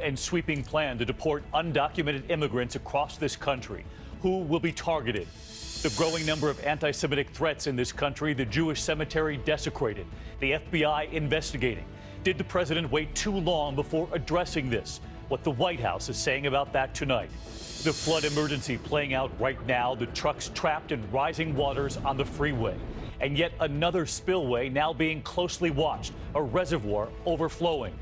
And sweeping plan to deport undocumented immigrants across this country. Who will be targeted? The growing number of anti-Semitic threats in this country, the Jewish cemetery desecrated, the FBI investigating. Did the president wait too long before addressing this? What the White House is saying about that tonight. The flood emergency playing out right now, the trucks trapped in rising waters on the freeway. And yet another spillway now being closely watched, a reservoir overflowing.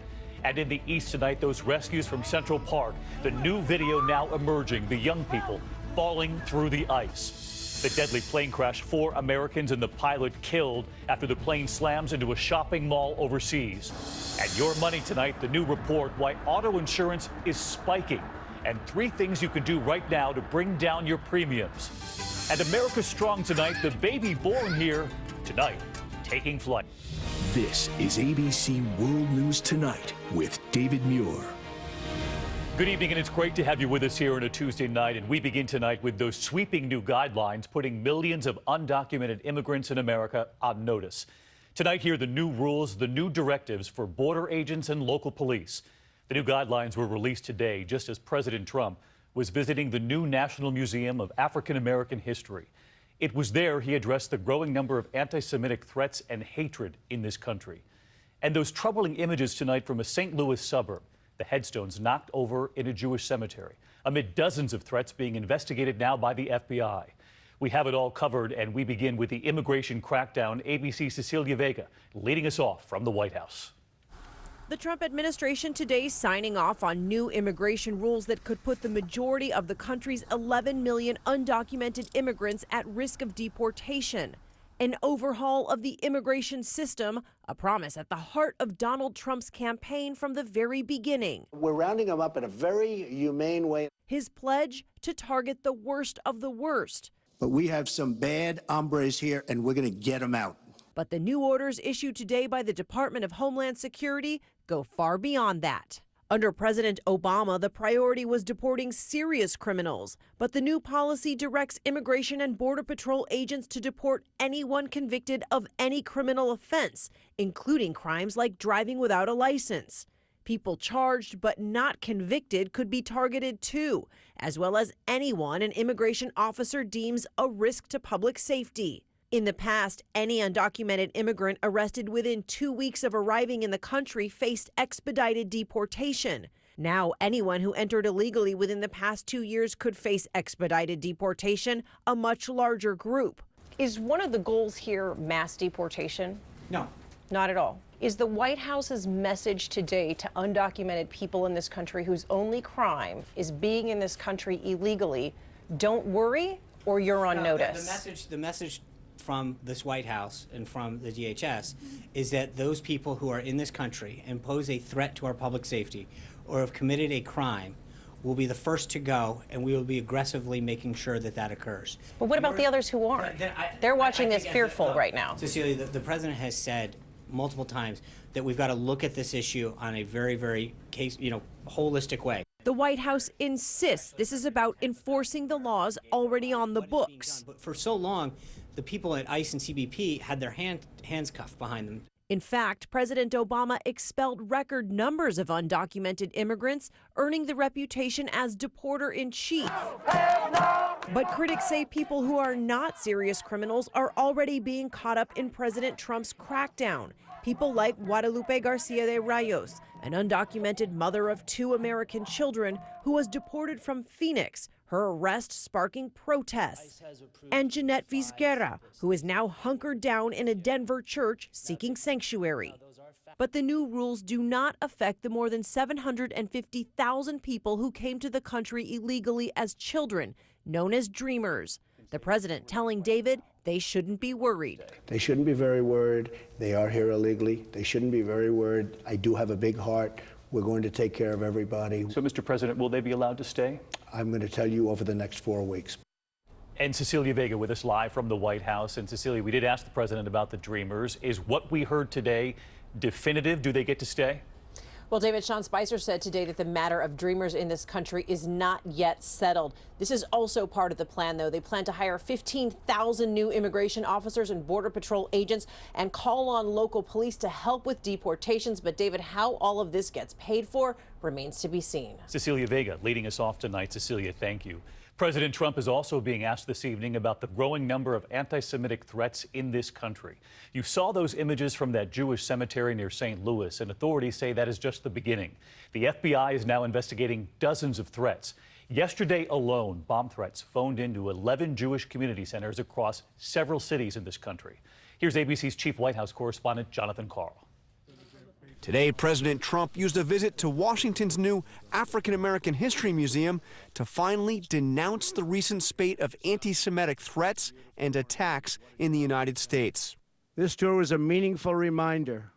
And in the east tonight, those rescues from Central Park, the new video now emerging, the young people falling through the ice. The deadly plane crash, 4 Americans and the pilot killed after the plane slams into a shopping mall overseas. And your money tonight, the new report, why auto insurance is spiking. And 3 things you can do right now to bring down your premiums. And America Strong tonight, the baby born here tonight, taking flight. This is ABC World News Tonight with David Muir. Good evening, and it's great to have you with us here on a Tuesday night. And we begin tonight with those sweeping new guidelines putting millions of undocumented immigrants in America on notice. Tonight here, the new rules, the new directives for border agents and local police. The new guidelines were released today just as President Trump was visiting the new National Museum of African American History. It was there he addressed the growing number of anti-Semitic threats and hatred in this country. And those troubling images tonight from a St. Louis suburb, the headstones knocked over in a Jewish cemetery, amid dozens of threats being investigated now by the FBI. We have it all covered, and we begin with the immigration crackdown. ABC's Cecilia Vega leading us off from the White House. The Trump administration today signing off on new immigration rules that could put the majority of the country's 11 million undocumented immigrants at risk of deportation. An overhaul of the immigration system, a promise at the heart of Donald Trump's campaign from the very beginning. We're rounding them up in a very humane way. His pledge to target the worst of the worst. But we have some bad hombres here, and we're going to get them out. But the new orders issued today by the Department of Homeland Security go far beyond that. Under President Obama, the priority was deporting serious criminals, but the new policy directs Immigration and Border Patrol agents to deport anyone convicted of any criminal offense, including crimes like driving without a license. People charged but not convicted could be targeted too, as well as anyone an immigration officer deems a risk to public safety. In the past, any undocumented immigrant arrested within 2 weeks of arriving in the country faced expedited deportation. Now, anyone who entered illegally within the past 2 years could face expedited deportation, a much larger group. Is one of the goals here mass deportation? No. Not at all. Is the White House's message today to undocumented people in this country whose only crime is being in this country illegally, don't worry, or you're on notice? The message from this White House and from the DHS is that those people who are in this country and pose a threat to our public safety or have committed a crime will be the first to go, and we will be aggressively making sure that that occurs. But what about the others who aren't? They're watching this fearful right now. Cecilia, the president has said multiple times that we've got to look at this issue on a very, very holistic way. The White House insists this is about enforcing the laws already on the books. But for so long, the people at ICE and CBP had their hands cuffed behind them. In fact, President Obama expelled record numbers of undocumented immigrants, earning the reputation as deporter-in-chief. But critics say people who are not serious criminals are already being caught up in President Trump's crackdown. People like Guadalupe Garcia de Rayos, an undocumented mother of 2 American children who was deported from Phoenix, her arrest sparking protests. And Jeanette Vizquera, who is now hunkered down in a Denver church seeking sanctuary. But the new rules do not affect the more than 750,000 people who came to the country illegally as children, known as Dreamers. The president telling David they shouldn't be worried. They shouldn't be very worried. They are here illegally. They shouldn't be very worried. I do have a big heart. We're going to take care of everybody. So, Mr. President, will they be allowed to stay? I'm going to tell you over the next 4 weeks. And Cecilia Vega with us live from the White House. And Cecilia, we did ask the president about the Dreamers. Is what we heard today definitive? Do they get to stay? Well, David, Sean Spicer said today that the matter of dreamers in this country is not yet settled. This is also part of the plan, though. They plan to hire 15,000 new immigration officers and Border Patrol agents and call on local police to help with deportations. But, David, how all of this gets paid for remains to be seen. Cecilia Vega leading us off tonight. Cecilia, thank you. President Trump is also being asked this evening about the growing number of anti-Semitic threats in this country. You saw those images from that Jewish cemetery near St. Louis, and authorities say that is just the beginning. The FBI is now investigating dozens of threats. Yesterday alone, bomb threats phoned into 11 Jewish community centers across several cities in this country. Here's ABC's chief White House correspondent, Jonathan Karl. Today, President Trump used a visit to Washington's new African American History Museum to finally denounce the recent spate of anti-Semitic threats and attacks in the United States. This tour was a meaningful reminder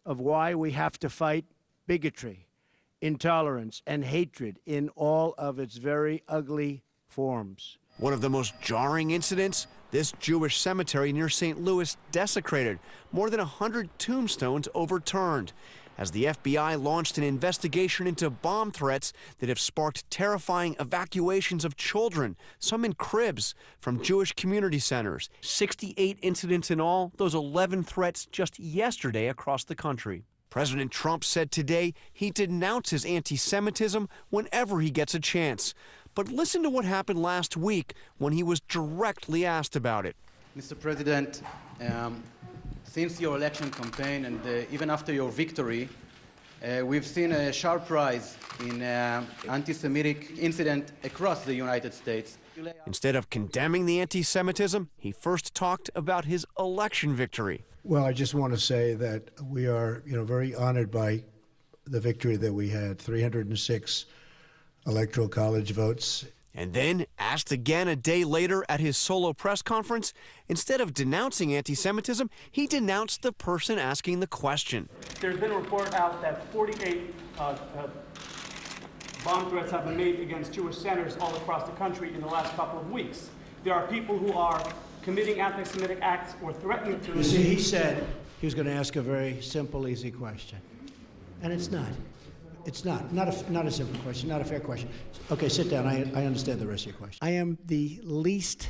of why we have to fight bigotry, intolerance, and hatred in all of its very ugly forms. One of the most jarring incidents, this Jewish cemetery near St. Louis desecrated, more than 100 tombstones overturned, as the FBI launched an investigation into bomb threats that have sparked terrifying evacuations of children, some in cribs, from Jewish community centers. 68 incidents in all, those 11 threats just yesterday across the country. President Trump said today he denounces anti-Semitism whenever he gets a chance. But listen to what happened last week when he was directly asked about it. Mr. President, since your election campaign and even after your victory, we've seen a sharp rise in anti-Semitic incidents across the United States. Instead of condemning the anti-Semitism, he first talked about his election victory. Well, I just want to say that we are, very honored by the victory that we had, 306 Electoral College votes. And then, asked again a day later at his solo press conference, instead of denouncing anti-Semitism, he denounced the person asking the question. There's been a report out that 48 bomb threats have been made against Jewish centers all across the country in the last couple of weeks. There are people who are committing anti-Semitic acts or threatening to. You see, he said he was going to ask a very simple, easy question. And it's not. It's not a simple question, not a fair question. Okay, sit down. I understand the rest of your question. I am the least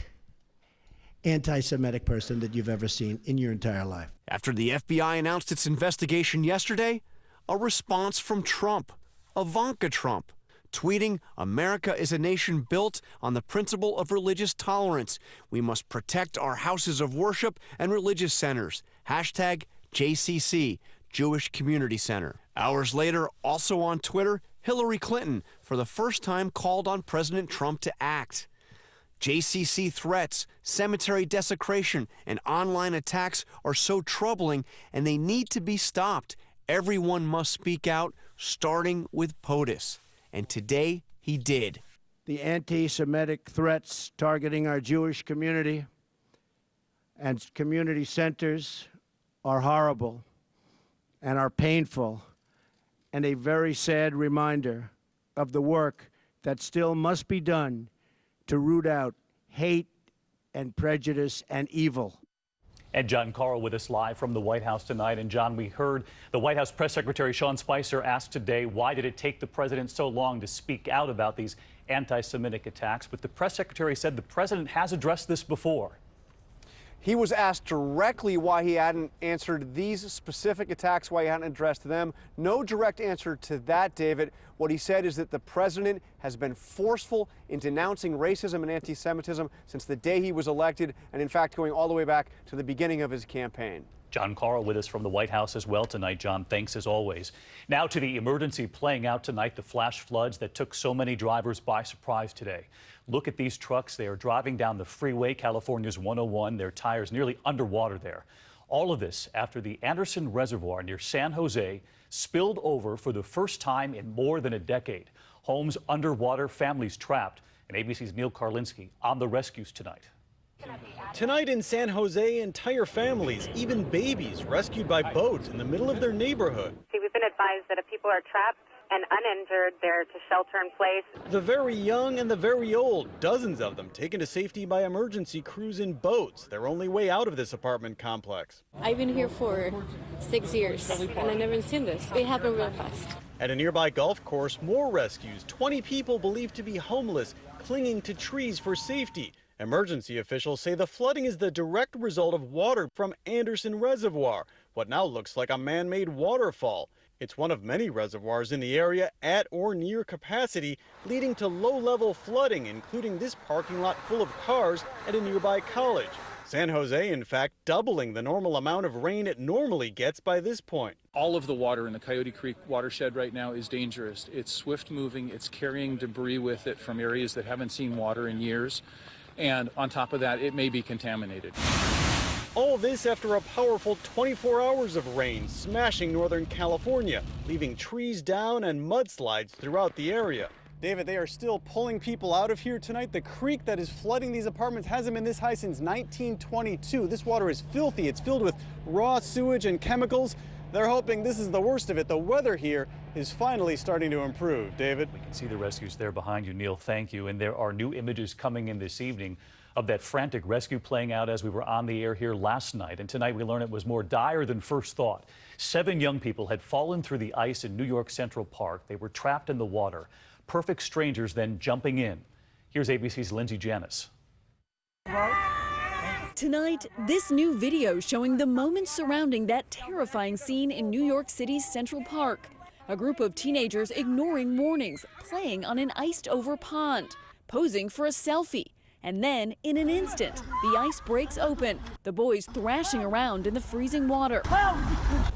anti-Semitic person that you've ever seen in your entire life. After the FBI announced its investigation yesterday, a response from Trump, Ivanka Trump, tweeting, "America is a nation built on the principle of religious tolerance. We must protect our houses of worship and religious centers. Hashtag JCC, Jewish Community Center." Hours later, also on Twitter, Hillary Clinton, for the first time, called on President Trump to act. JCC threats, cemetery desecration, and online attacks are so troubling, and they need to be stopped. Everyone must speak out, starting with POTUS. And today, he did. The anti-Semitic threats targeting our Jewish community and community centers are horrible and are painful, and a very sad reminder of the work that still must be done to root out hate and prejudice and evil. And John Karl with us live from the White House tonight. And John, we heard the White House Press Secretary Sean Spicer asked today, why did it take the president so long to speak out about these anti-Semitic attacks? But the press secretary said the president has addressed this before. He was asked directly why he hadn't answered these specific attacks, why he hadn't addressed them. No direct answer to that, David. What he said is that the president has been forceful in denouncing racism and anti-Semitism since the day he was elected, and in fact going all the way back to the beginning of his campaign. John Karl with us from the White House as well tonight. John, thanks as always. Now to the emergency playing out tonight, the flash floods that took so many drivers by surprise today. Look at these trucks. They are driving down the freeway, California's 101, their tires nearly underwater there. All of this after the Anderson Reservoir near San Jose spilled over for the first time in more than a decade. Homes underwater, families trapped. And ABC's Neil Karlinski on the rescues tonight. Tonight in San Jose, entire families, even babies, rescued by boat in the middle of their neighborhood. We've been advised that if people are trapped and uninjured. They're to shelter in place. The very young and the very old, dozens of them taken to safety by emergency crews in boats, their only way out of this apartment complex. I've been here for 6 years, and I've never seen this. It happened real fast. At a nearby golf course, more rescues. 20 people believed to be homeless, clinging to trees for safety. Emergency officials say the flooding is the direct result of water from Anderson Reservoir, what now looks like a man-made waterfall. It's one of many reservoirs in the area at or near capacity, leading to low-level flooding, including this parking lot full of cars at a nearby college. San Jose, in fact, doubling the normal amount of rain it normally gets by this point. All of the water in the Coyote Creek watershed right now is dangerous. It's swift moving, it's carrying debris with it from areas that haven't seen water in years. And on top of that, it may be contaminated. All this after a powerful 24 hours of rain smashing Northern California, leaving trees down and mudslides throughout the area. David, they are still pulling people out of here tonight. The creek that is flooding these apartments hasn't been this high since 1922. This water is filthy. It's filled with raw sewage and chemicals. They're hoping this is the worst of it. The weather here is finally starting to improve. David? We can see the rescues there behind you, Neil. Thank you. And there are new images coming in this evening of that frantic rescue playing out as we were on the air here last night. And tonight we learn it was more dire than first thought. 7 young people had fallen through the ice in New York Central Park. They were trapped in the water. Perfect strangers then jumping in. Here's ABC's Lindsay Janis. Tonight, this new video showing the moments surrounding that terrifying scene in New York City's Central Park. A group of teenagers ignoring warnings, playing on an iced-over pond, posing for a selfie. And then, in an instant, the ice breaks open, the boys thrashing around in the freezing water.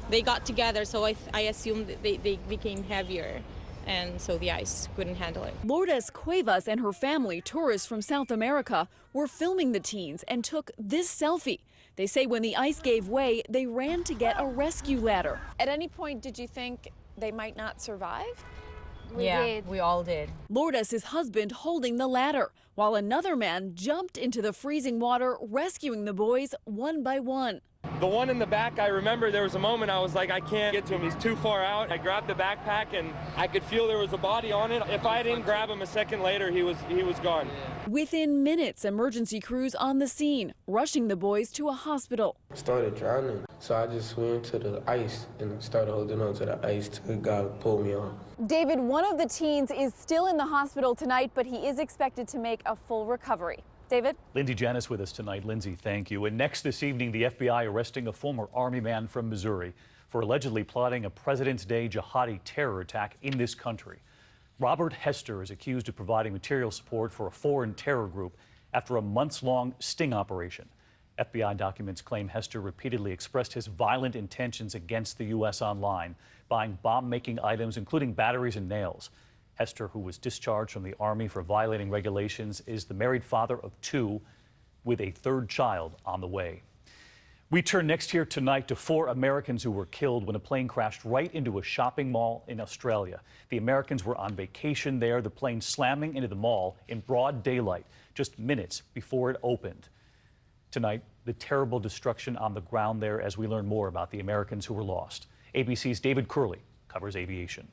They got together, so I assumed that they became heavier, and so the ice couldn't handle it. Lourdes Cuevas and her family, tourists from South America, were filming the teens and took this selfie. They say when the ice gave way, they ran to get a rescue ladder. At any point, did you think they might not survive? We all did. Lourdes' husband holding the ladder, while another man jumped into the freezing water, rescuing the boys one by one. The one in the back, I remember there was a moment I was like, I can't get to him. He's too far out. I grabbed the backpack and I could feel there was a body on it. If I didn't grab him a second later, he was gone. Within minutes, emergency crews on the scene, rushing the boys to a hospital. I started drowning, so I just swam to the ice and started holding on to the ice till God pulled me on. David, one of the teens is still in the hospital tonight, but he is expected to make a full recovery. David? Lindsay Janis with us tonight. Lindsay, thank you. And next this evening, the FBI arresting a former Army man from Missouri for allegedly plotting a President's Day jihadi terror attack in this country. Robert Hester is accused of providing material support for a foreign terror group after a months-long sting operation. FBI documents claim Hester repeatedly expressed his violent intentions against the U.S. online, buying bomb-making items, including batteries and nails. Hester, who was discharged from the Army for violating regulations, is the married father of 2 with a 3rd child on the way. We turn next here tonight to 4 Americans who were killed when a plane crashed right into a shopping mall in Australia. The Americans were on vacation there, the plane slamming into the mall in broad daylight just minutes before it opened. Tonight, the terrible destruction on the ground there as we learn more about the Americans who were lost. ABC's David Curley covers aviation.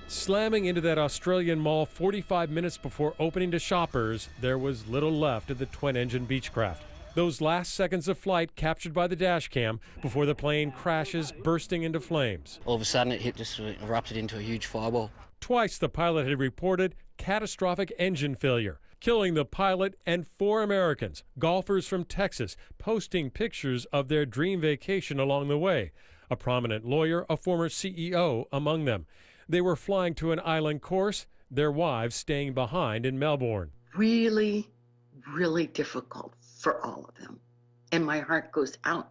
Slamming into that Australian mall 45 minutes before opening to shoppers, there was little left of the twin-engine Beechcraft. Those last seconds of flight captured by the dash cam before the plane crashes, bursting into flames. All of a sudden, it just erupted into a huge fireball. Twice the pilot had reported catastrophic engine failure, killing the pilot and 4 Americans, golfers from Texas, posting pictures of their dream vacation along the way. A prominent lawyer, a former CEO among them. They were flying to an island course, their wives staying behind in Melbourne. Really, really difficult for all of them. And my heart goes out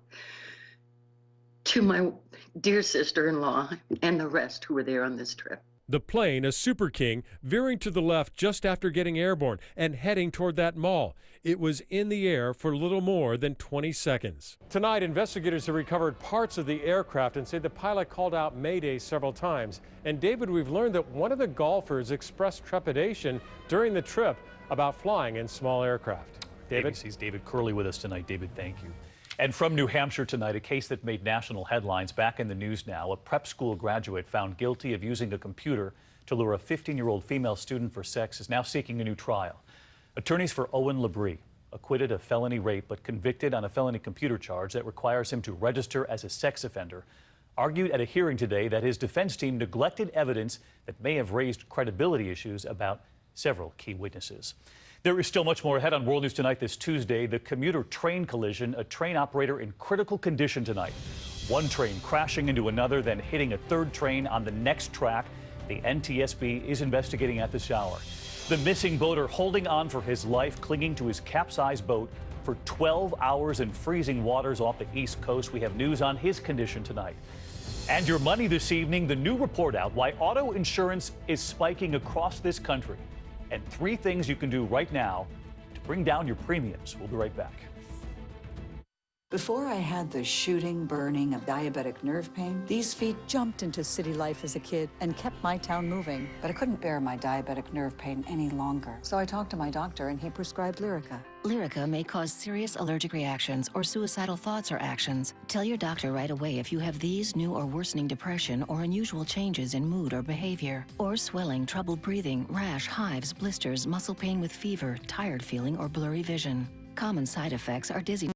to my dear sister-in-law and the rest who were there on this trip. The plane, a Super King, veering to the left just after getting airborne and heading toward that mall. It was in the air for little more than 20 seconds. Tonight, investigators have recovered parts of the aircraft and say the pilot called out Mayday several times. And David, we've learned that one of the golfers expressed trepidation during the trip about flying in small aircraft. David? ABC's David Curley with us tonight. David, thank you. And from New Hampshire tonight, a case that made national headlines back in the news now. A prep school graduate found guilty of using a computer to lure a 15-year-old female student for sex is now seeking a new trial. Attorneys for Owen Labrie, acquitted of felony rape but convicted on a felony computer charge that requires him to register as a sex offender, argued at a hearing today that his defense team neglected evidence that may have raised credibility issues about several key witnesses. There is still much more ahead on World News Tonight this Tuesday. The commuter train collision, a train operator in critical condition tonight. One train crashing into another, then hitting a third train on the next track. The NTSB is investigating at this hour. The missing boater holding on for his life, clinging to his capsized boat for 12 hours in freezing waters off the East Coast. We have news on his condition tonight. And your money this evening, the new report out why auto insurance is spiking across this country. And 3 things you can do right now to bring down your premiums. We'll be right back. Before I had the shooting, burning of diabetic nerve pain, these feet jumped into city life as a kid and kept my town moving. But I couldn't bear my diabetic nerve pain any longer. So I talked to my doctor and he prescribed Lyrica. Lyrica may cause serious allergic reactions or suicidal thoughts or actions. Tell your doctor right away if you have these new or worsening depression or unusual changes in mood or behavior, or swelling, troubled breathing, rash, hives, blisters, muscle pain with fever, tired feeling, or blurry vision. Common side effects are dizziness.